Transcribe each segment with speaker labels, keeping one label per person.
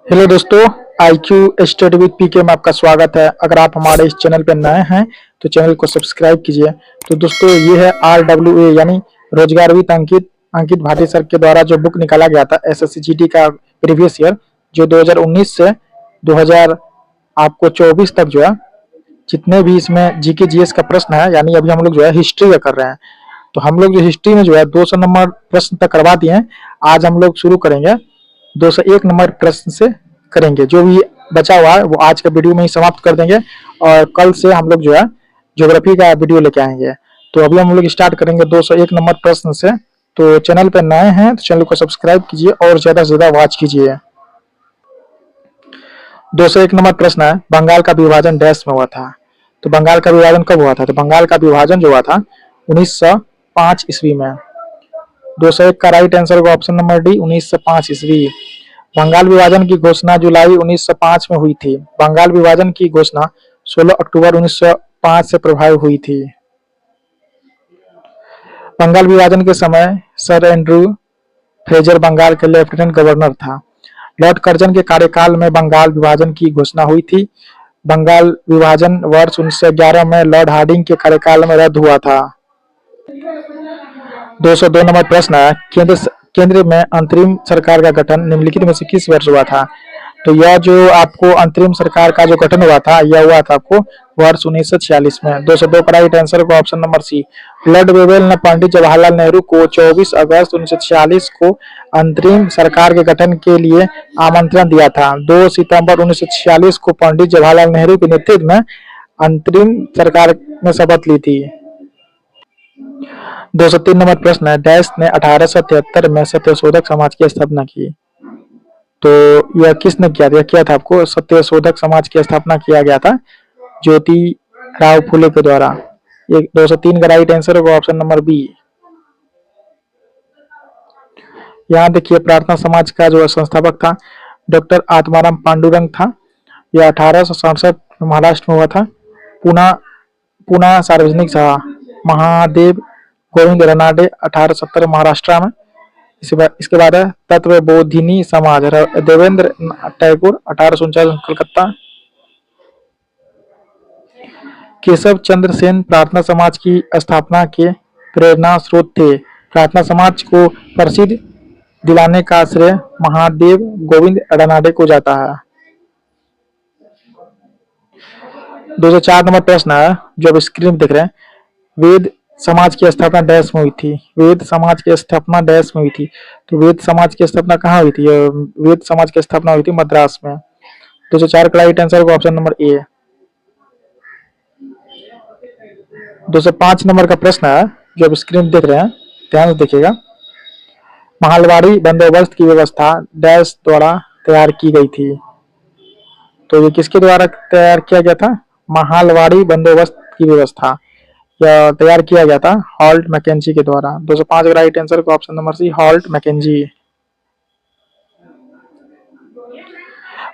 Speaker 1: Hello दोस्तों, IQ study with पीके में आपका स्वागत है। अगर आप हमारे इस चैनल पर नए हैं तो चैनल को सब्सक्राइब कीजिए। तो दोस्तों, ये है RWA यानी रोजगार with Ankit Ankit Bhati sir के द्वारा जो बुक निकाला गया था SSC GT का प्रीवियस ईयर, जो 2019 से 2000 आपको 24 तक जो है जितने भी इसमें GK GS का प्रश्न है, यानी अभी हम लोग जो है हिस्ट्री का कर रहे हैं। तो हम लोग जो हिस्ट्री में जो है 200 नंबर प्रश्न तक करवा दिए हैं। आज हम लोग शुरू करेंगे 201 नंबर प्रश्न से करेंगे। जो भी बचा हुआ है वो आज के वीडियो में ही समाप्त कर देंगे और कल से हम लोग जो है ज्योग्राफी का वीडियो लेके आएंगे। तो अभी हम लोग स्टार्ट करेंगे 201 नंबर प्रश्न से। तो चैनल पर नए हैं तो चैनल को सब्सक्राइब कीजिए और ज्यादा से ज्यादा वॉच कीजिए। 201 नंबर प्रश्न है, बंगाल का विभाजन डैश में हुआ था। तो बंगाल का विभाजन कब हुआ था? तो बंगाल का विभाजन जो हुआ था 1905 ईस्वी में। 201 का राइट आंसर होगा ऑप्शन नंबर डी, 1905 ईस्वी। बंगाल विभाजन की घोषणा जुलाई 1905 में हुई थी। बंगाल विभाजन की घोषणा 16 अक्टूबर 1905 से प्रभावी हुई थी। बंगाल विभाजन के समय सर एंड्रू फ्रेजर बंगाल के लेफ्टिनेंट गवर्नर था। लॉर्ड कर्जन के कार्यकाल में बंगाल विभाजन की घोषणा हुई थी। बंगाल विभाजन वर्ष 1911 में लॉर्ड हार्डिंग के कार्यकाल में रद्द हुआ था। 202 नंबर प्रश्न है, केंद्र में अंतरिम सरकार का गठन निम्नलिखित में से किस वर्ष हुआ था? तो यह जो आपको अंतरिम सरकार का जो गठन हुआ था यह हुआ था आपको वर्ष 1946 में। 202 का राइट आंसर को option number C. Lord Wavell ने पंडित जवाहरलाल नेहरू को 24 अगस्त 1946 को अंतरिम सरकार के गठन के लिए आमंत्रण दिया था। 2 सितंबर 1946 को पंडित जवाहरलाल नेहरू के नेतृत्व में अंतरिम सरकार ने शपथ ली थी। 203 नंबर प्रश्न है, डैश ने 1873 में सत्यशोधक समाज की स्थापना की। तो यह किसने किया था? यह किया था आपको सत्यशोधक समाज की स्थापना किया गया था ज्योति राव फुले के द्वारा। ये 203 का राइट आंसर होगा ऑप्शन नंबर बी। यहाँ देखिए, प्रार्थना समाज का जो संस्थापक था डॉक्टर आत्माराम पांडुरंग था। यह 1867 में महाराष्ट्र में हुआ था। पुना सार्वजनिक सभा महादेव गोविंद रनाडे 1870 महाराष्ट्र में। इसके बाद है तत्व बोधिनी समाज देवेंद्र टैगोर 1849 कलकत्ता। केशव चंद्र सेन प्रार्थना समाज की स्थापना के प्रेरणा स्रोत थे। प्रार्थना समाज को प्रसिद्ध दिलाने का श्रेय महादेव गोविंद रनाडे को जाता है। 204 नंबर प्रश्न है जो अब स्क्रीन देख रहे हैं, वेद समाज की स्थापना डैश में हुई थी। वेद समाज की स्थापना डैश में हुई थी। तो वेद समाज की स्थापना कहाँ हुई थी? वेद समाज की स्थापना हुई थी मद्रास में। 204 का राइट आंसर होगा ऑप्शन नंबर ए। 205 नंबर का प्रश्न है जो अब स्क्रीन देख रहे हैं, ध्यान से देखिएगा। महालवाड़ी बंदोबस्त की व्यवस्था डैश द्वारा तैयार की गई थी। तो ये किसके द्वारा तैयार किया गया था? महालवाड़ी बंदोबस्त की व्यवस्था यह तैयार किया गया था हॉल्ट मैकेंजी के द्वारा। 205 का राइट आंसर को option number C, Holt Mackenzie.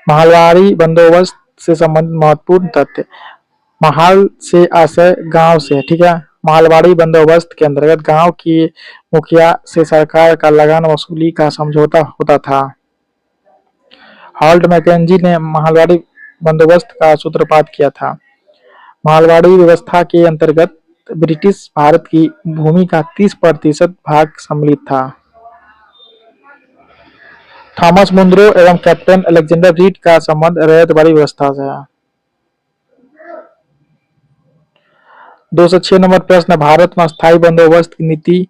Speaker 1: Mahalwari बंदोबस्त से संबंधित महत्वपूर्ण तथ्य। महाल से आशय गांव से, ठीक है। महालवाड़ी बंदोबस्त के अंतर्गत गांव की मुखिया से सरकार का लगान वसूली का समझौता होता था। हॉल्ट मैकेंजी ने महालवाड़ी बंदोबस्त का सूत्रपात किया था। महालवाड़ी व्यवस्था के अंतर्गत ब्रिटिश भारत की भूमि का 30% भाग सम्मिलित था। थॉमस मुनरो एवं कैप्टन अलेक्जेंडर रीड का संबंध रैयतवाड़ी व्यवस्था से है। 206 नंबर प्रश्न, भारत में अस्थायी बंदोबस्त की नीति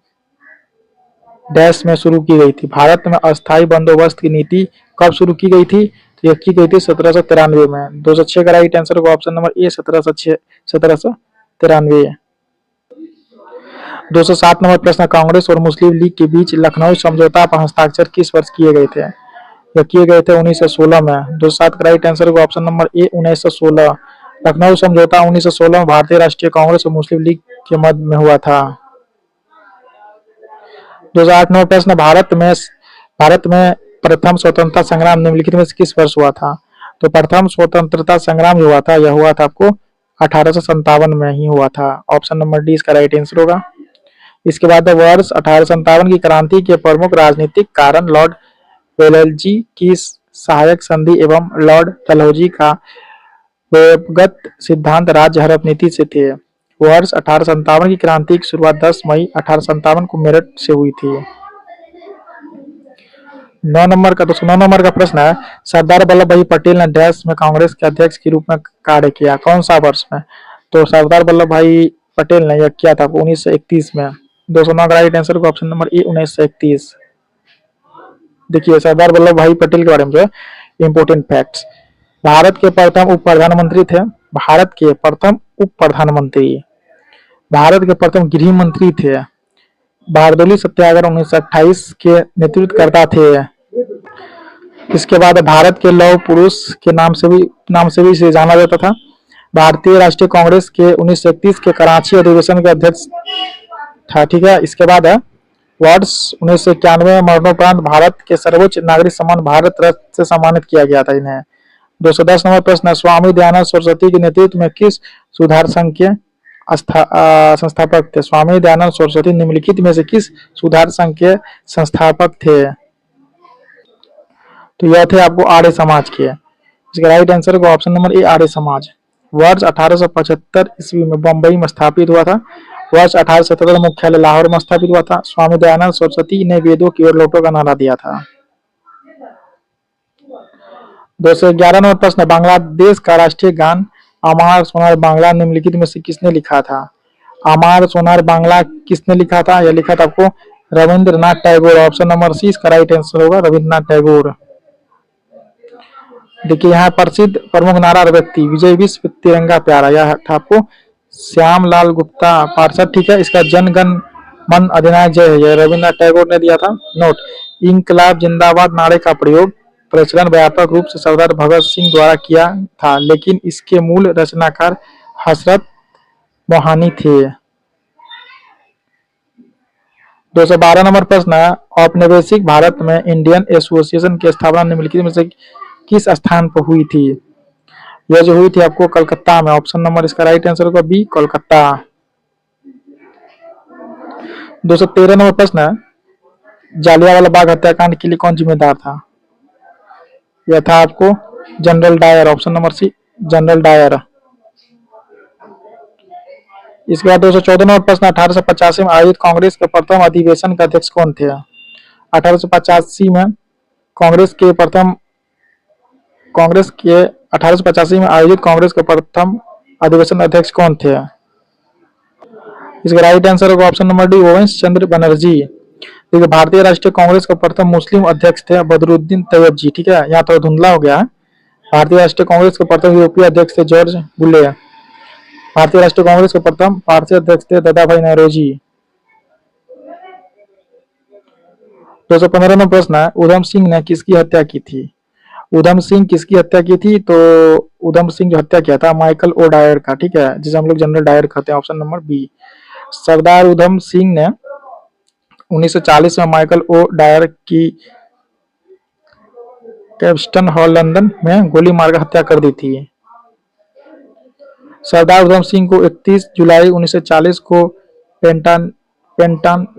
Speaker 1: डैश में शुरू की गई थी। भारत में अस्थायी बंदोबस्त की नीति कब शुरू की गई थी? तो यह की गई थी 1793 में। 206 का राइट आंसर होगा ऑप्शन नंबर ए, 1793। 207 नंबर प्रश्न, कांग्रेस और मुस्लिम लीग के बीच लखनऊ समझौता पर हस्ताक्षर किस वर्ष किए गए थे? यह किए गए थे 1916 में। 207 का राइट आंसर होगा ऑप्शन नंबर ए, 1916। लखनऊ समझौता 1916 में भारतीय राष्ट्रीय कांग्रेस और मुस्लिम लीग के मध्य में हुआ था। 2008 नंबर प्रश्न, भारत में प्रथम स्वतंत्रता संग्राम निम्नलिखित में से किस वर्ष हुआ था? तो प्रथम स्वतंत्रता संग्राम जो हुआ था यह हुआ था आपको 1857 में ही हुआ था। ऑप्शन नंबर डी इसका राइट आंसर होगा। इसके बाद वर्ष 1857 की क्रांति के प्रमुख राजनीतिक कारण लॉर्ड वेलेस्ली की सहायक संधि एवं लॉर्ड डलहौजी का व्यवगत सिद्धांत राज्य हड़प नीति से थे। वर्ष 1857 की क्रांति की शुरुआत 10 मई 1857 को मेरठ से हुई थी। 9 नंबर का प्रश्न है, सरदार वल्लभ भाई पटेल ने देश में कांग्रेस के अध्यक्ष के रूप में कार्य किया, कौन सा वर्ष में? तो सरदार वल्लभ भाई पटेल ने यह किया था 1931 में। 209 का राइट आंसर को ऑप्शन नंबर ए 1931। देखिए सरदार वल्लभ भाई पटेल के बारे में जो है इंपोर्टेंट फैक्ट्स। भारत के प्रथम उप प्रधानमंत्री थे, भारत के प्रथम उप प्रधानमंत्री, भारत के प्रथम गृह मंत्री थे, बारदोली सत्याग्रह 1928 के नेतृत्वकर्ता थे। इसके बाद भारत के लौह पुरुष के नाम से भी इसे जाना जाता था। भारतीय राष्ट्रीय कांग्रेस के 1931 के कराची अधिवेशन के अध्यक्ष था। ठीक है, इसके बाद है वर्ष 1991 में मरणोपरांत भारत के सर्वोच्च नागरिक सम्मान भारत रत्न से सम्मानित किया गया था इन्हें। 210 नंबर प्रश्न है, स्वामी दयानंद सरस्वती के नेतृत्व में किस सुधार संघ के संस्थापक थे? स्वामी दयानंद सरस्वती निम्नलिखित में से किस सुधार संघ के संस्थापक थे? तो यह थे आपको आर्य समाज के। इसका राइट आंसर को ऑप्शन नंबर ए आर्य समाज। वर्ष 1875 ईस्वी में बंबई में स्थापित हुआ था। वर्ष 1877 में मुख्यालय लाहौर में स्थापित हुआ था। स्वामी दयानंद सरस्वती ने वेदों की ओर लौटो का नारा दिया था। 211 नंबर प्रश्न, बांग्लादेश का राष्ट्रीय गान अमार सोनार बांग्ला निम्नलिखित में से किसने लिखा था? अमार सोनार बांग्ला किसने लिखा था? यह लिखा था आपको Rabindranath Tagore. Option number C इसका राइट आंसर होगा रविंद्रनाथ टैगोर। देखिए यहाँ प्रसिद्ध प्रमुख नारा व्यक्ति विजय विश्व तिरंगा प्यारा, यह था आपको श्याम लाल गुप्ता पार्षद। ठीक है, इसका जन गण मन अधिनायक जय है, यह रविंद्रनाथ टैगोर ने दिया था। नोट, इंकलाब जिंदाबाद नारे का प्रयोग प्रचलन व्यापक रूप से सरदार भगत सिंह द्वारा किया था, लेकिन इसके मूल रचनाकार हजरत मोहानी थे। 212 नंबर प्रश्न है, औपनिवेशिक भारत में इंडियन एसोसिएशन की स्थापना निम्नलिखित में से किस स्थान पर हुई थी? यह जो हुई थी आपको कलकत्ता में। ऑप्शन नंबर इसका राइट आंसर होगा बी कोलकाता। 213 नंबर प्रश्न है, जालियांवाला बाग हत्याकांड के लिए कौन जिम्मेदार था? यह था आपको General Dyer. Option number C General Dyer. इसके बाद 214 नंबर प्रश्न, 1885 में आयोजित कांग्रेस के प्रथम अधिवेशन के अध्यक्ष कौन थे? 1885 में कांग्रेस के 1885 में आयोजित कांग्रेस के प्रथम अधिवेशन अध्यक्ष कौन थे? इसका राइट आंसर होगा ऑप्शन नंबर डी ओवेंस चंद्र बनर्जी। देखिए भारतीय राष्ट्रीय कांग्रेस के प्रथम मुस्लिम अध्यक्ष थे बदरुद्दीन तैयब जी। ठीक है, यहाँ तो धुंधला हो गया है। भारतीय राष्ट्रीय कांग्रेस के प्रथम यूरोपीय अध्यक्ष थे जॉर्ज बुले। भारतीय राष्ट्रीय कांग्रेस के प्रथम पारसी अध्यक्ष थे दादा भाई नौरोजी। 215 नंबर प्रश्न है, उधम सिंह ने किसकी हत्या की थी? उधम सिंह किसकी हत्या की थी? तो उधम सिंह जो हत्या किया था माइकल ओ डायर का। ठीक है, जिसे हम लोग जनरल डायर कहते हैं। Option number B. Sardar Udham Singh ने 1940 में माइकल ओ डायर की कैप्स्टन हॉल लंदन में गोली मारकर हत्या कर दी थी। सरदार उधम सिंह को 31 जुलाई 1940 को पेंटन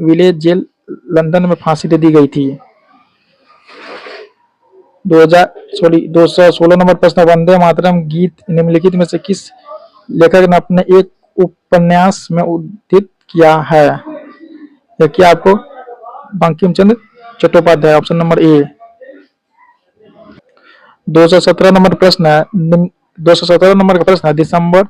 Speaker 1: विलेज जेल लंदन में फांसी दे दी गई थी। 216 नंबर प्रश्न, वंदे मातरम गीत निम्नलिखित में से किस लेखक ने अपने एक उपन्यास में उद्धृत किया है? यह किया आपको Bankim Chandra Chattopadhyay. Option number A. 217 नंबर प्रश्न है, 217 नंबर का प्रश्न है, दिसंबर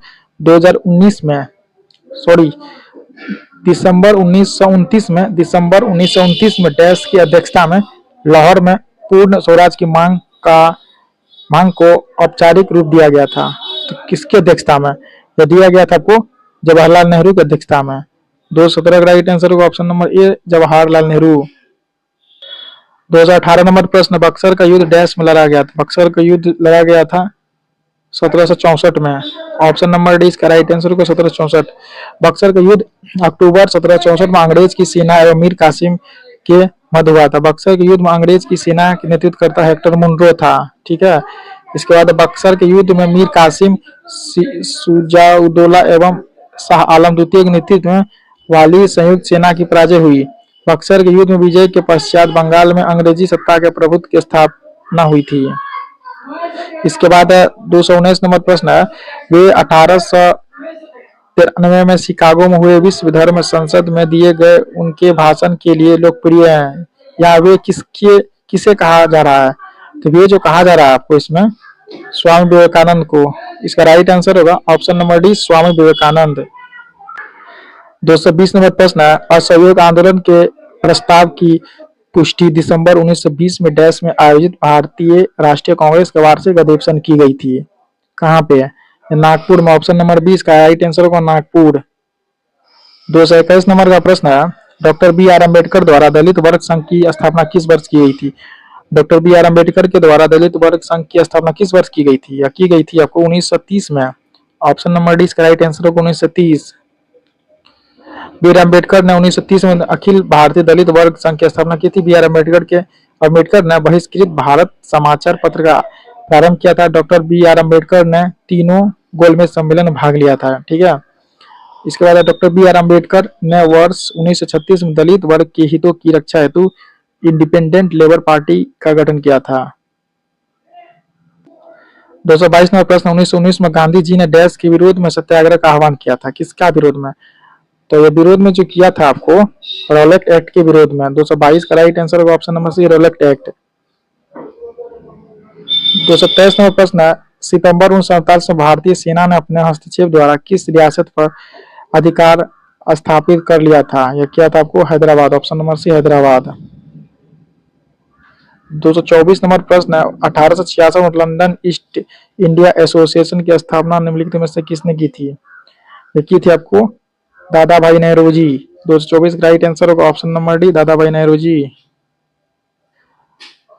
Speaker 1: 1929 में डैश की अध्यक्षता में लाहौर में पूर्ण स्वराज की मांग को औपचारिक रूप दिया गया था। तो किसकी अध्यक्षता में यह दिया गया था? आपको जवाहरलाल नेहरू की अध्यक्षता में। 217 का राइट आंसर होगा ऑप्शन नंबर ए जवाहरलाल नेहरू। 2018 नंबर प्रश्न, बक्सर का युद्ध डैश में लड़ा गया था? बक्सर का युद्ध लड़ा गया था 1764 में। ऑप्शन नंबर डी इसका राइट आंसर होगा 1764। बक्सर का युद्ध अक्टूबर 1764 में अंग्रेज की सेना एवं मीर कासिम के मध्य हुआ था। बक्सर के युद्ध में अंग्रेज की सेना के नेतृत्व करता हेक्टर मुनरो था। ठीक है, इसके बाद बक्सर के युद्ध में मीर कासिम, सुजाउद्दौला एवं शाह आलम द्वितीय के नेतृत्व में वाली संयुक्त सेना की पराजय हुई। बक्सर के युद्ध में विजय के पश्चात बंगाल में अंग्रेजी सत्ता के प्रभुत्व की स्थापना हुई थी। इसके बाद 219 नंबर प्रश्न है, वे 1893 में शिकागो में हुए विश्व धर्म संसद में दिए गए उनके भाषण के लिए लोकप्रिय हैं, या वे किसे कहा जा रहा है? तो ये जो कहा जा रहा है आपको इसमें स्वामी विवेकानंद को। इसका राइट आंसर होगा option number D, Swami Vivekananda. 220 number प्रश्न है, असहयोग आंदोलन के प्रस्ताव की पुष्टि दिसंबर 1920 में डैश में आयोजित भारतीय राष्ट्रीय कांग्रेस के वार्षिक अधिवेशन की गई थी। कहाँ पे है? नागपुर में। ऑप्शन नंबर 20 का राइट आंसर होगा नागपुर। 221 नंबर का प्रश्न है, डॉक्टर बी आर अम्बेडकर द्वारा दलित वर्ग संघ की स्थापना किस वर्ष की गई थी? डॉक्टर बी आर अम्बेडकर के द्वारा दलित वर्ग संघ की स्थापना किस वर्ष की गई थी, या की गई थी आपको 1930 में। ऑप्शन नंबर डी इसका राइट आंसर होगा 1930। बी आर अम्बेडकर ने 1930 में अखिल भारतीय दलित वर्ग संघ की स्थापना की थी। बी आर अम्बेडकर ने बहिष्कृत भारत समाचार पत्र का प्रारंभ किया था। डॉक्टर बी आर अम्बेडकर ने तीनों गोलमेज सम्मेलन में भाग लिया था। ठीक है। इसके बाद डॉक्टर बी आर अम्बेडकर ने वर्ष 1936 में दलित वर्ग के हितों की रक्षा हेतु इंडिपेंडेंट लेबर पार्टी का गठन किया था। 222 नंबर प्रश्न, 1919 में गांधी जी ने डैश के विरोध में सत्याग्रह का आह्वान किया था। किसका विरोध में? तो ये विरोध में जो किया था आपको रोलेक्ट एक्ट के विरोध में। 222 का राइट आंसर होगा option number C, Rowlatt Act. 223 number प्रश्न, सितंबर 1947 में भारतीय सेना ने अपने हस्तक्षेप द्वारा किस रियासत पर अधिकार स्थापित कर लिया था? यह किया था आपको Hyderabad. Option number C, Hyderabad. 224 number प्रश्न है, 1866 में लंदन ईस्ट इंडिया एसोसिएशन की स्थापना निम्नलिखित में से किसने की थी? ये की थी आपको दादा भाई नेहरू जी। 224 का राइट आंसर होगा ऑप्शन नंबर डी, दादा भाई नेहरू जी।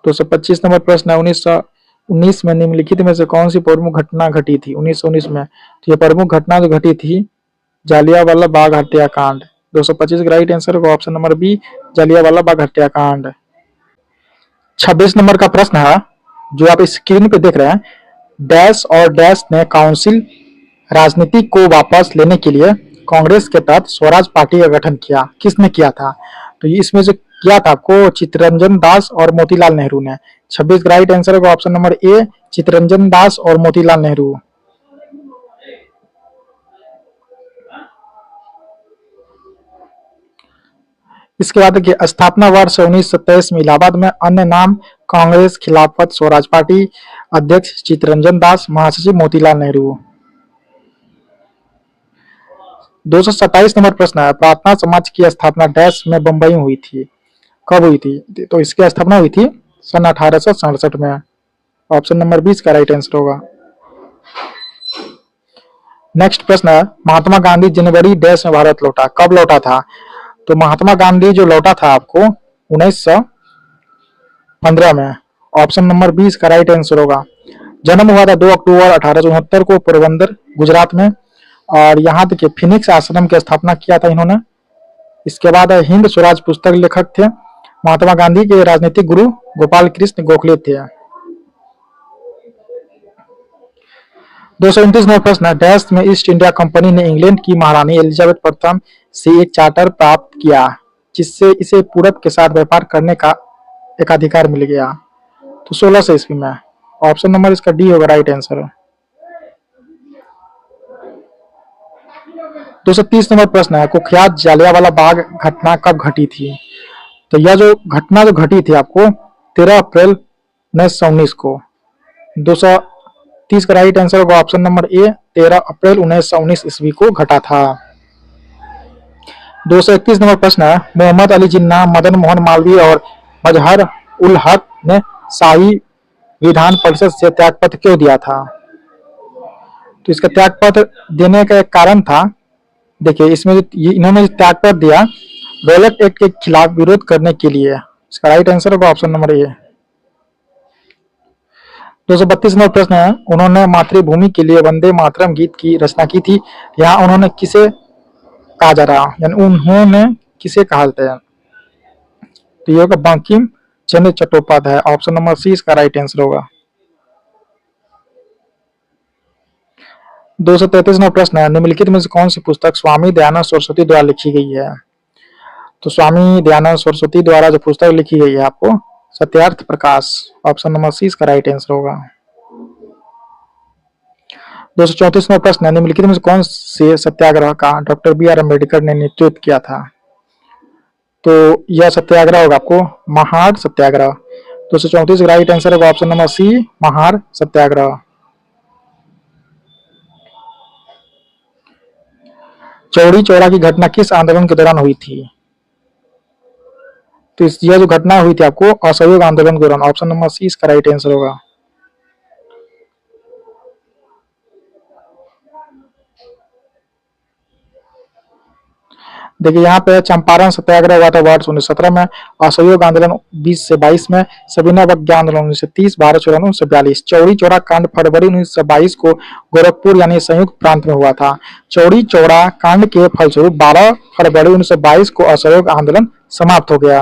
Speaker 1: 225 नंबर प्रश्न है, 1919 में निम्नलिखित में से कौन सी प्रमुख घटना घटी थी? 1919 में तो ये प्रमुख घटना जो घटी थी जालियांवाला बाग हत्याकांड। 225 का राइट आंसर होगा option number B, Jallianwala Bagh हत्याकांड। 26 नंबर का प्रश्न है जो आप स्क्रीन पे देख रहे हैं, डैश और डैश ने काउंसिल राजनीति को वापस लेने के लिए कांग्रेस के तहत स्वराज पार्टी का गठन किया। किसने किया था? तो इसमें जो किया था आपको चित्तरंजन दास और मोतीलाल नेहरू ने। 26 का राइट आंसर होगा ऑप्शन नंबर ए, चित्तरंजन दास और मोतीलाल नेहरू। इसके बाद देखिए स्थापना वर्ष 1927 में इलाहाबाद में, अन्य नाम कांग्रेस खिलाफत स्वराज पार्टी, अध्यक्ष चित्तरंजन दास, महासचिव मोतीलाल नेहरू। 227 नंबर प्रश्न है, प्रार्थना समाज की स्थापना डैश में बंबई में हुई थी। कब हुई थी? तो इसकी स्थापना हुई थी सन 1867 में। ऑप्शन नंबर 20 का राइट आंसर होगा। नेक्स्ट प्रश्न है, महात्मा गांधी जनवरी डैश में भारत लौटा। कब लौटा था? तो महात्मा गांधी जो लौटा था आपको 1915 में। ऑप्शन नंबर 20 का राइट आंसर होगा। जन्म हुआ था 2 अक्टूबर 1869 को पोरबंदर गुजरात में, और यहाँ देखिए फिनिक्स आश्रम की स्थापना किया था इन्होंने। इसके बाद हिंद स्वराज पुस्तक लेखक थे। महात्मा गांधी के राजनीतिक गुरु गोपाल कृष्ण गोखले थे। 229 नंबर प्रश्न, डैश में ईस्ट इंडिया कंपनी ने इंग्लैंड की महारानी एलिजाबेथ प्रथम से एक चार्टर प्राप्त किया जिससे इसे पूरब के साथ व्यापार करने का एक अधिकार मिल गया। तो 1600 ईस्वी में। ऑप्शन नंबर इसका डी होगा राइट आंसर। 230 नंबर प्रश्न है, कुख्यात जालियांवाला बाग घटना कब घटी थी? तो यह जो घटना जो घटी थी आपको 13 अप्रैल 1919 को। 230 का राइट आंसर होगा ऑप्शन नंबर ए, 13 अप्रैल 1919 ईस्वी को घटा था। 231 नंबर प्रश्न है, मोहम्मद अली जिन्ना, मदन मोहन मालवीय और मजहर उल हक ने शाही विधान परिषद से त्यागपत्र क्यों दिया था? तो इसका त्यागपत्र देने का एक कारण था, देखिए इसमें इन्होंने त्यागपत्र दिया रोलेक्ट एक्ट के खिलाफ विरोध करने के लिए। इसका राइट आंसर होगा ऑप्शन नंबर ए। 232 नंबर प्रश्न है, उन्होंने मातृभूमि के लिए वंदे मातरम गीत की रचना की थी। यहाँ उन्होंने किसे कहा जा रहा, यानी उन्होंने किसे कहा जाता है? तो ये होगा Bankim Chandra Chattopadhyay. Option number C इसका राइट आंसर होगा। 233 नंबर प्रश्न है, निम्नलिखित में से कौन सी पुस्तक स्वामी दयानंद सरस्वती द्वारा लिखी गई है? तो स्वामी दयानंद सरस्वती द्वारा जो पुस्तक लिखी गई है आपको Satyarth Prakash. Option number C इसका राइट आंसर होगा। 234वां प्रश्न है, निम्नलिखित में से कौन से सत्याग्रह का डॉक्टर बी आर अम्बेडकर ने नेतृत्व किया था? तो यह सत्याग्रह होगा आपको महाड़ सत्याग्रह। 234 राइट आंसर होगा ऑप्शन नंबर सी महाड़ सत्याग्रह। चौरी चौरा की घटना किस आंदोलन के दौरान हुई थी? तो यह जो घटना हुई थी आपको असहयोग आंदोलन के दौरान। ऑप्शन नंबर सी इसका राइट आंसर होगा। देखिए यहाँ पे चंपारण सत्याग्रह हुआ था वर्ष 1917 में, असहयोग आंदोलन 20 से 22 में, सविनय अवज्ञा आंदोलन 1930, भारत छोड़ो 1942। चौरी चौरा कांड फरवरी 1922 को गोरखपुर यानी संयुक्त प्रांत में हुआ था। चौरी चौरा कांड के फलस्वरूप 12 फरवरी 1922 को असहयोग आंदोलन समाप्त हो गया।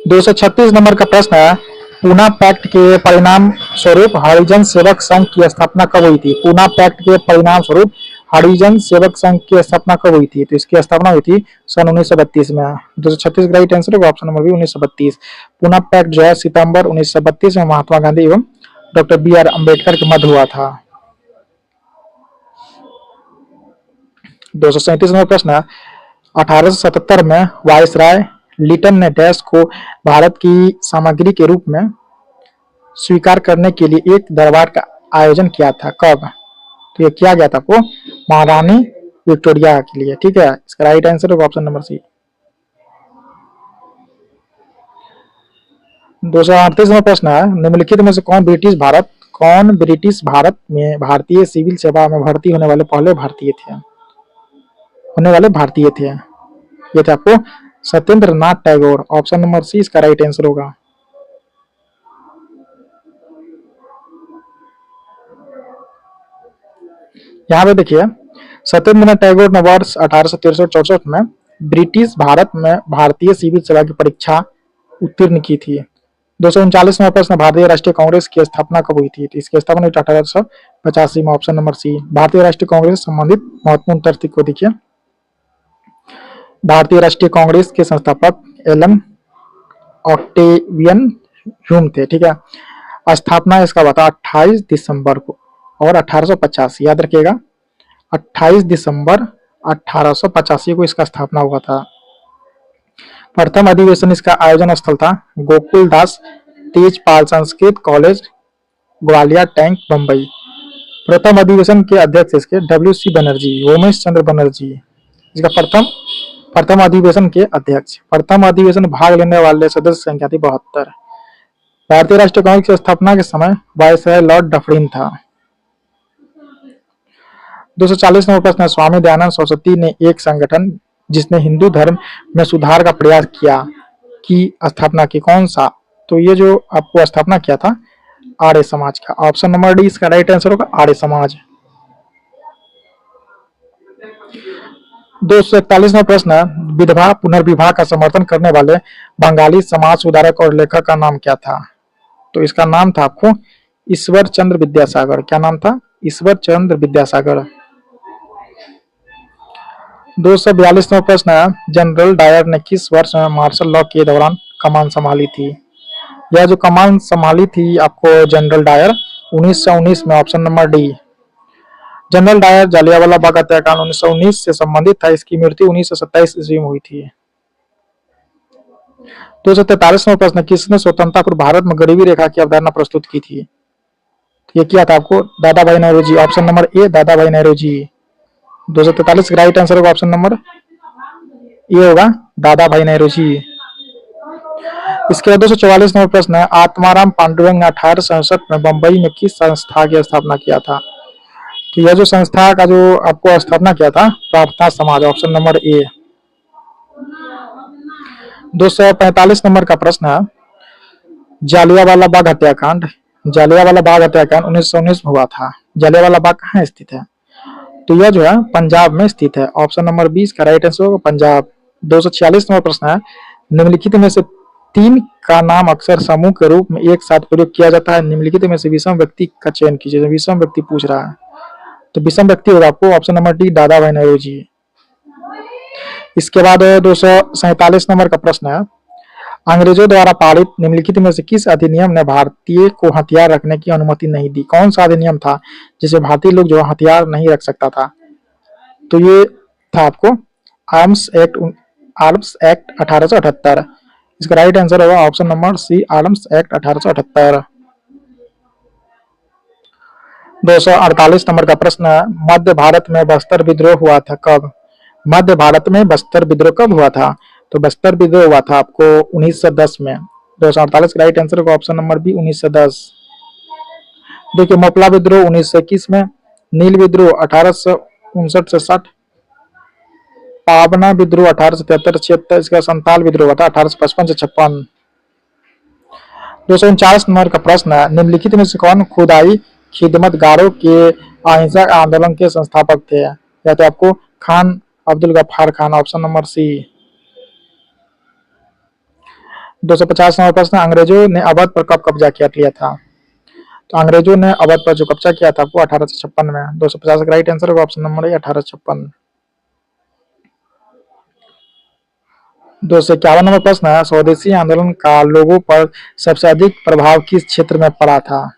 Speaker 1: 236 नंबर का प्रश्न है, पूना पैक्ट के परिणाम स्वरूप हरिजन सेवक संघ की स्थापना कब हुई थी? पूना पैक्ट के परिणाम स्वरूप हरिजन सेवक संघ की स्थापना कब हुई थी? तो इसकी स्थापना हुई थी सन 1932 में। 236 राइट आंसर होगा option number B 1932। Poona pact जो है सितंबर 1932 में महात्मा गांधी एवं डॉक्टर बी आर अम्बेडकर के मध्य हुआ था। 237 नंबर प्रश्न है, 1877 में वायसराय लिटन ने डैश को भारत की सामग्री के रूप में स्वीकार करने के लिए एक दरबार का आयोजन किया था। कब? तो ये किया गया था आपको महारानी विक्टोरिया के लिए। ठीक है, इसका राइट आंसर होगा ऑप्शन नंबर सी। 238 नंबर प्रश्न है, निम्नलिखित में से कौन ब्रिटिश भारत में भारतीय सिविल सेवा में भर्ती होने वाले पहले भारतीय थे? ये थे आपको Satyendra Nath Tagore. Option number C इसका राइट आंसर होगा। यहाँ पे देखिए सत्येंद्र नाथ टैगोर ने वर्ष 1863-64 में ब्रिटिश भारत में भारतीय सिविल सेवा की परीक्षा उत्तीर्ण की थी। 239 में प्रश्न, भारतीय राष्ट्रीय कांग्रेस की स्थापना कब हुई थी? इसकी स्थापना 1885 में। Option number C. Bharatiya Rashtriya Congress से संबंधित महत्वपूर्ण तथ्य को देखिए। भारतीय राष्ट्रीय कांग्रेस के संस्थापक एलन ऑक्टेवियन ह्यूम थे। ठीक है, स्थापना इसका बता 28 दिसंबर को और 1885, याद रखिएगा 28 दिसंबर 1885 को इसका स्थापना हुआ था। प्रथम अधिवेशन इसका आयोजन स्थल था गोकुल दास तेजपाल संस्कृत कॉलेज ग्वालियर टैंक बम्बई। प्रथम अधिवेशन के अध्यक्ष इसके WC बनर्जी, उमेश चंद्र बनर्जी इसका प्रथम अधिवेशन के अध्यक्ष। प्रथम अधिवेशन भाग लेने वाले सदस्य संख्या थी 72। भारतीय राष्ट्रीय कांग्रेस की स्थापना के समय वायसराय लॉर्ड डफरिन था। 240 नंबर प्रश्न है, स्वामी दयानंद सरस्वती ने एक संगठन जिसने हिंदू धर्म में सुधार का प्रयास किया की स्थापना की, कौन सा? तो ये जो आपको स्थापना किया था आर्य समाज का। ऑप्शन नंबर डी इसका राइट आंसर होगा आर्य समाज। 241 में प्रश्न है, विधवा पुनर्विवाह का समर्थन करने वाले बंगाली समाज सुधारक और लेखक का नाम क्या था? तो इसका नाम था आपको ईश्वर चंद्र विद्यासागर। क्या नाम था? ईश्वर चंद्र विद्यासागर। 242 में प्रश्न है, जनरल डायर ने किस वर्ष में मार्शल लॉ के दौरान कमान संभाली थी? यह जो कमान संभाली थी आपको जनरल डायर 1919 में। Option number D. General Dyer Jallianwala Bagh हत्याकांड 1919 से संबंधित था। इसकी मृत्यु 1927 ईस्वी में हुई थी। 243 में प्रश्न, किसने स्वतंत्रता पूर्व भारत में गरीबी रेखा की अवधारणा प्रस्तुत की थी? ये किया था आपको दादा भाई नेहरू जी। ऑप्शन नंबर ए दादा भाई नेहरू जी। 243 राइट आंसर होगा ऑप्शन नंबर ए होगा दादा भाई नेहरू जी। इसके बाद 244 नंबर प्रश्न है, आत्माराम पांडुरंग ने 1867 में बंबई में किस संस्था की स्थापना किया था? तो यह जो संस्था का जो आपको स्थापना किया था प्रार्थना समाज। ऑप्शन नंबर ए। 245 नंबर का प्रश्न है, जालियांवाला बाग हत्याकांड 1919 में हुआ था। जालियांवाला बाग कहाँ स्थित है? तो यह जो है पंजाब में स्थित है। ऑप्शन नंबर 20 का राइट आंसर होगा पंजाब। 246 नंबर प्रश्न है, निम्नलिखित में से 3 का नाम अक्सर समूह के रूप में एक साथ प्रयोग किया जाता है। निम्नलिखित में से विषम व्यक्ति का चयन कीजिए। विषम व्यक्ति पूछ रहा है तो विषम व्यक्ति होगा आपको ऑप्शन नंबर डी दादा भाई नेहरू जी। इसके बाद 247 नंबर का प्रश्न है, अंग्रेजों द्वारा पारित निम्नलिखित में से किस अधिनियम ने भारतीय को हथियार रखने की अनुमति नहीं दी? कौन सा अधिनियम था जिसे भारतीय लोग जो हथियार नहीं रख सकता था? तो ये था आपको आर्म्स एक्ट 1878। इसका राइट आंसर होगा option number C, Arms Act 1878। 248 number का प्रश्न है, मध्य भारत में बस्तर विद्रोह हुआ था कब? मध्य भारत में बस्तर विद्रोह कब हुआ था? तो बस्तर विद्रोह हुआ था आपको 1910 में। 248 का राइट आंसर होगा ऑप्शन नंबर बी, 1910। देखिए, मोपला विद्रोह 1921 में, नील विद्रोह 1859 से 60, पाबना विद्रोह 1873-76, इसका संताल विद्रोह हुआ था 1855 से 56। 249 नंबर का प्रश्न है, निम्नलिखित में से कौन खुदाई खिदमतगारों के अहिंसक आंदोलन के संस्थापक थे? या तो आपको Khan Abdul Ghaffar Khan, option number C. 250 number प्रश्न, अंग्रेजों ने अवध पर कब कब्जा किया लिया था? तो अंग्रेजों ने अवध पर जो कब्जा किया था वो 1856 में। 250 का राइट आंसर होगा ऑप्शन नंबर ए, 1856। 251 नंबर प्रश्न है, स्वदेशी आंदोलन का लोगों पर सबसे अधिक प्रभाव किस क्षेत्र में पड़ा था?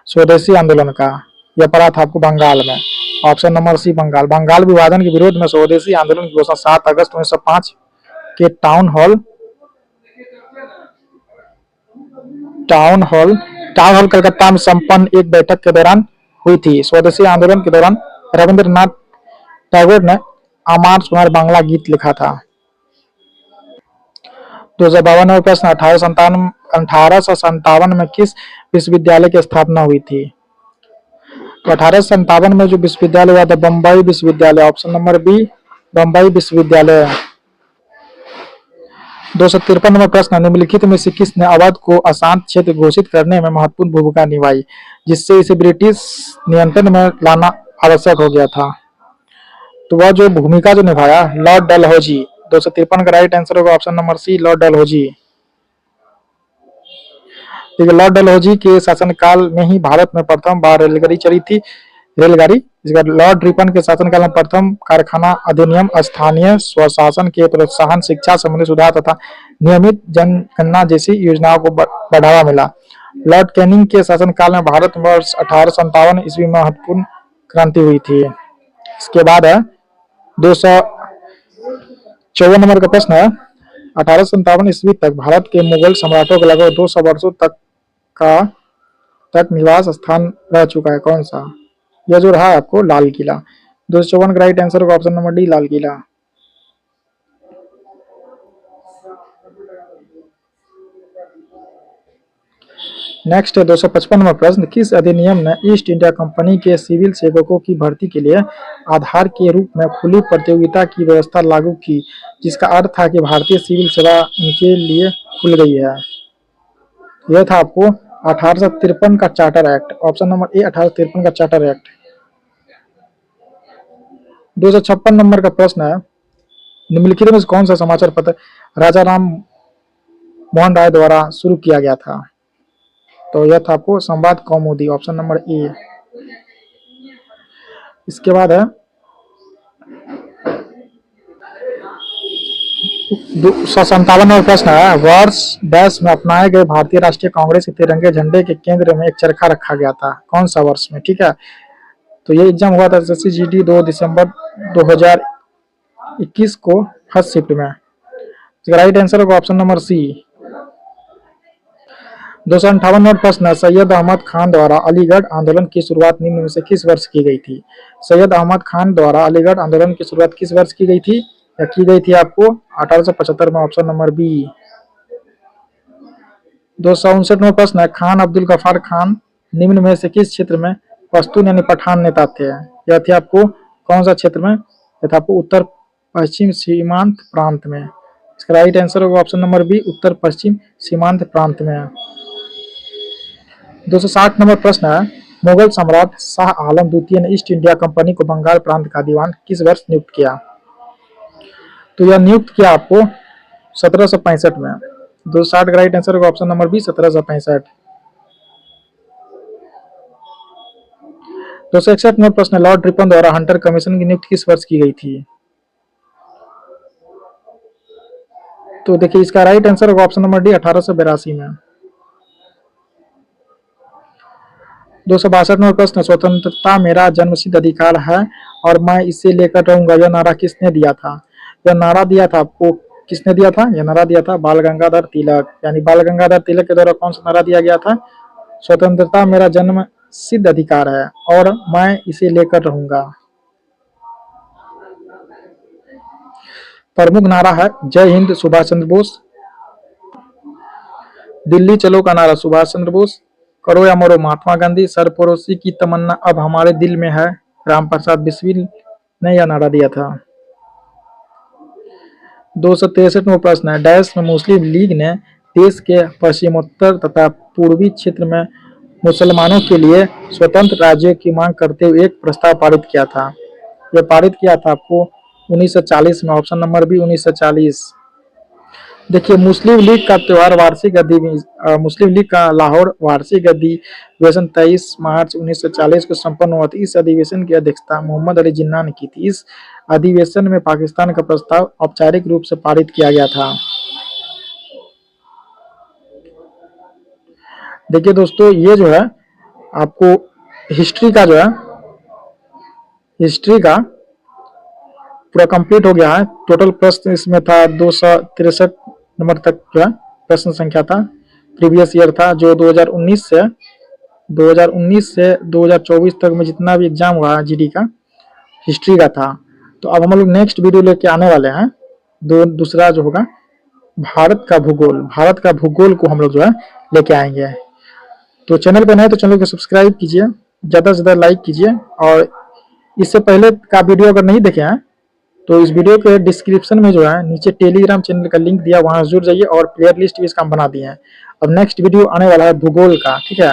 Speaker 1: स्वदेशी आंदोलन का यह पड़ा था आपको बंगाल में। Option number C, Bengal. Bengal विभाजन के विरोध में स्वदेशी आंदोलन की घोषणा 7 अगस्त 1905 के टाउन हॉल कलकत्ता में संपन्न एक बैठक के दौरान हुई थी। स्वदेशी आंदोलन के दौरान रविंद्रनाथ टैगोर ने अमार सुमार बांग्ला गीत लिखा था। 252 प्रश्न, 1857 में किस विश्वविद्यालय की स्थापना हुई थी? तो 1857 में जो विश्वविद्यालय हुआ था बम्बई विश्वविद्यालय, ऑप्शन नंबर बी, बम्बई विश्वविद्यालय। 253 नंबर प्रश्न, निम्नलिखित में से किसने अवध को अशांत क्षेत्र घोषित करने में महत्वपूर्ण भूमिका निभाई, जिससे इसे ब्रिटिश नियंत्रण में लाना आवश्यक हो गया था? तो वह जो भूमिका जो निभाया, लॉर्ड डलहौजी। 253 का राइट आंसर होगा option number C, Lord Dalhousie. देखिए, लॉर्ड डलहौजी के शासनकाल में ही भारत में प्रथम बार रेलगाड़ी चली थी। इसका लॉर्ड रिपन के शासनकाल में प्रथम कारखाना अधिनियम, स्थानीय स्वशासन के प्रोत्साहन, शिक्षा संबंधी सुधार तथा नियमित जनगणना जैसी योजनाओं को बढ़ावा मिला। लॉर्ड कैनिंग के शासनकाल में भारत में वर्ष 1857 ईस्वी में महत्वपूर्ण क्रांति हुई थी। इसके बाद है 254 नंबर का प्रश्न है, 1857 ईस्वी तक भारत के मुगल सम्राटों के लगभग 200 वर्षों तक निवास स्थान रह चुका है, कौन सा? यह जो रहा है आपको लाल किला। 254 का राइट आंसर होगा option number D, Lal Qila. Next है 255 नंबर प्रश्न, किस अधिनियम ने ईस्ट इंडिया कंपनी के सिविल सेवकों की भर्ती के लिए आधार के रूप में खुली प्रतियोगिता की व्यवस्था लागू की, जिसका अर्थ था कि भारतीय सिविल सेवा उनके लिए खुल गई है? यह था आपको 1853 का चार्टर एक्ट, ऑप्शन नंबर ए, 1853 का चार्टर एक्ट। 256 नंबर का प्रश्न है, निम्नलिखित में से कौन सा समाचार पत्र राजा राम मोहन राय द्वारा शुरू किया गया था? तो यह था आपको संवाद कौमुदी, ऑप्शन नंबर ए। इसके बाद है 257 नंबर प्रश्न है, वर्ष डैश में अपनाए गए भारतीय राष्ट्रीय कांग्रेस के तिरंगे झंडे के केंद्र में एक चरखा रखा गया था, कौन सा वर्ष में? ठीक है, तो ये एग्जाम हुआ था SSCGD 2 दिसंबर 2021 को फर्स्ट शिफ्ट में। इसका राइट आंसर होगा ऑप्शन नंबर सी। 258 नंबर प्रश्न है, सैयद अहमद खान द्वारा अलीगढ़ आंदोलन की शुरुआत निम्न में से किस वर्ष की गई थी? सैयद अहमद खान द्वारा अलीगढ़ आंदोलन की शुरुआत किस वर्ष की गई थी? या की गई थी आपको 1875 में, ऑप्शन नंबर बी। 259 नंबर प्रश्न है, खान अब्दुल गफ्फार खान निम्न में से किस क्षेत्र में पश्तून यानी पठान नेता थे? यह थे आपको कौन सा क्षेत्र में? यह था आपको उत्तर पश्चिम सीमांत प्रांत में। इसका राइट आंसर होगा ऑप्शन नंबर बी, उत्तर पश्चिम सीमांत प्रांत में। 260 नंबर प्रश्न है, मुगल सम्राट शाह आलम द्वितीय ने ईस्ट इंडिया कंपनी को बंगाल प्रांत का दीवान किस वर्ष नियुक्त किया? तो यह नियुक्त किया आपको 1765 में। 260 का राइट आंसर होगा ऑप्शन नंबर बी, 1765। 261 नंबर प्रश्न, लॉर्ड रिपन द्वारा हंटर कमीशन की नियुक्ति किस वर्ष की गई थी? तो तो देखिए इसका राइट आंसर होगा ऑप्शन नंबर डी 1882 में। 262 नंबर प्रश्न, स्वतंत्रता मेरा जन्मसिद्ध अधिकार है और मैं इसे लेकर रहूंगा, यह नारा किसने दिया था? यह नारा दिया था आपको, किसने दिया था? यह नारा दिया था बाल गंगाधर तिलक, यानी बाल गंगाधर तिलक के द्वारा कौन सा नारा दिया गया था? स्वतंत्रता मेरा जन्म सिद्ध अधिकार है और मैं इसे लेकर रहूंगा। प्रमुख नारा है जय हिंद सुभाष चंद्र बोस, दिल्ली चलो का नारा सुभाष चंद्र बोस, करो या मरो महात्मा गांधी, सरफरोशी की तमन्ना अब हमारे दिल में है राम प्रसाद बिस्मिल ने यह नारा दिया था। 263 में प्रश्न है, डैश में मुस्लिम लीग ने देश के पश्चिमोत्तर तथा पूर्वी क्षेत्र में मुसलमानों के लिए स्वतंत्र राज्य की मांग करते हुए एक प्रस्ताव पारित किया था। यह पारित किया था आपको 1940 में, ऑप्शन नंबर बी 1940। देखिए मुस्लिम लीग का त्योहार वार्षिक मुस्लिम लीग का लाहौर वार्षिक अधिवेशन 23 मार्च 1940 को संपन्न हुआ था। इस अधिवेशन की अध्यक्षता मोहम्मद अली जिन्ना ने की थी। इस अधिवेशन में पाकिस्तान का प्रस्ताव औपचारिक रूप से पारित किया गया था। देखिए दोस्तों ये जो है आपको हिस्ट्री का जो है हिस्ट्री का पूरा कंप्लीट हो गया है। टोटल प्रश्न इसमें था 263 नंबर तक जो है प्रश्न संख्या था। प्रीवियस ईयर था जो 2019 से 2024 तक में जितना भी एग्जाम हुआ है जीडी का हिस्ट्री का था। तो अब हम लोग नेक्स्ट वीडियो लेके आने वाले हैं, दूसरा जो होगा भारत का भूगोल को हम लोग जो है लेके आएंगे। तो चैनल पे नए तो चैनल को सब्सक्राइब कीजिए, ज़्यादा से ज़्यादा लाइक कीजिए, और इससे पहले का वीडियो अगर नहीं देखे हैं तो इस वीडियो के डिस्क्रिप्शन में जो है नीचे टेलीग्राम चैनल का लिंक दिया, वहां जुड़ जाइए और प्लेयर लिस्ट भी इसका हम बना दिए हैं। अब नेक्स्ट वीडियो आने वाला है भूगोल का, ठीक है।